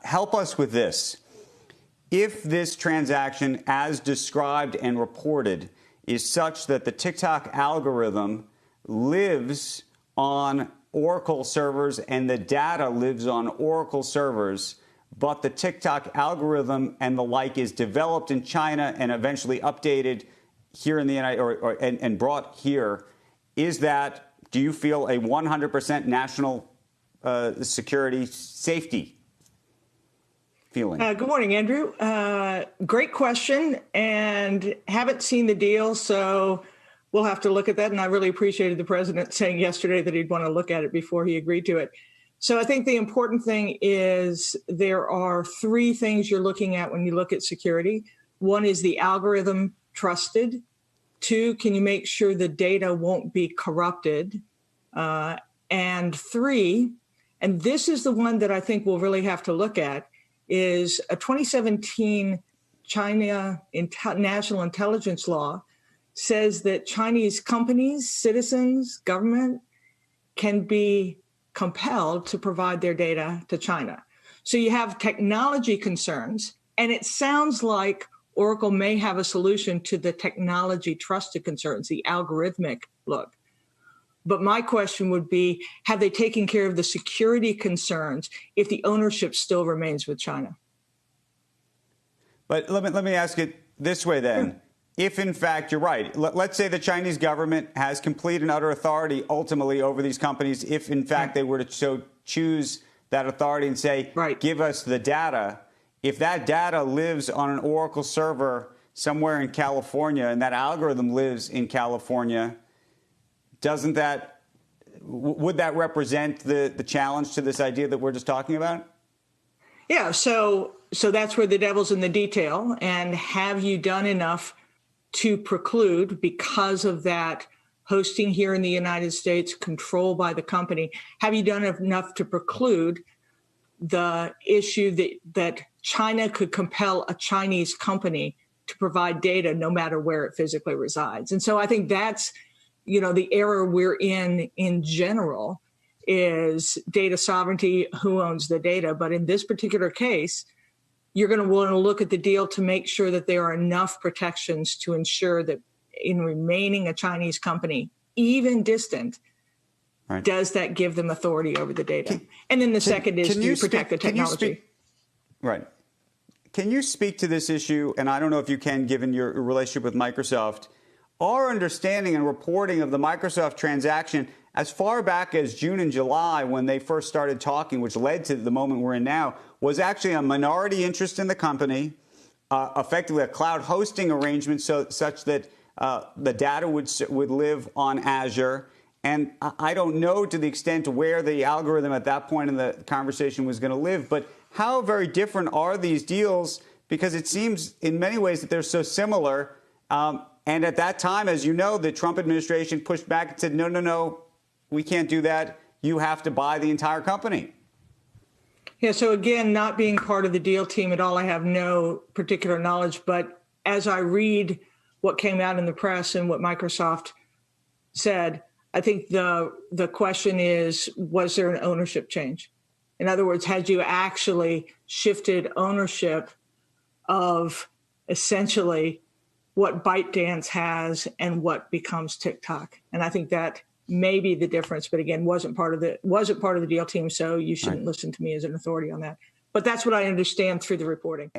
Help us with this. If this transaction, as described and reported, is such that the TikTok algorithm lives on Oracle servers and the data lives on Oracle servers, but the TikTok algorithm and the like is developed in China and eventually updated here in the United and brought here, is that, do you feel, a 100% national security safety feeling? Good morning, Andrew. Great question, and haven't seen the deal, so we'll have to look at that. And I really appreciated the president saying yesterday that he'd want to look at it before he agreed to it. So I think the important thing is there are three things you're looking at when you look at security. One is the algorithm trusted. Two, can you make sure the data won't be corrupted? And three, and this is the one that I think we'll really have to look at, is a 2017 China national intelligence law says that Chinese companies, citizens, government can be compelled to provide their data to China. So you have technology concerns, and it sounds like Oracle may have a solution to the technology trusted concerns, the algorithmic look. But my question would be, have they taken care of the security concerns if the ownership still remains with China? But let me ask it this way then. Sure. If, in fact, you're right, let's say the Chinese government has complete and utter authority ultimately over these companies. If, in fact, they were to choose that authority and say, give us the data. If that data lives on an Oracle server somewhere in California and that algorithm lives in California, would that represent the challenge to this idea that we're just talking about? Yeah, so that's where the devil's in the detail. And have you done enough to preclude, because of that hosting here in the United States, control by the company, have you done enough to preclude the issue that China could compel a Chinese company to provide data no matter where it physically resides? And so I think that's, the error we're in general is data sovereignty, who owns the data. But in this particular case, you're going to want to look at the deal to make sure that there are enough protections to ensure that in remaining a Chinese company, even distant, does that give them authority over the data? And then the second is to protect the technology. Right. Can you speak to this issue? And I don't know if you can, given your relationship with Microsoft. Our understanding and reporting of the Microsoft transaction as far back as June and July, when they first started talking, which led to the moment we're in now, was actually a minority interest in the company, effectively a cloud hosting arrangement such that the data would live on Azure. And I don't know to the extent where the algorithm at that point in the conversation was going to live, but how very different are these deals? Because it seems in many ways that they're so similar. And at that time, as you know, the Trump administration pushed back and said, no, we can't do that. You have to buy the entire company. Yeah, so again, not being part of the deal team at all, I have no particular knowledge. But as I read what came out in the press and what Microsoft said, I think the question is, was there an ownership change? In other words, had you actually shifted ownership of essentially what ByteDance has and what becomes TikTok? And I think that may be the difference, but again, wasn't part of the deal team, so you shouldn't listen to me as an authority on that. But that's what I understand through the reporting.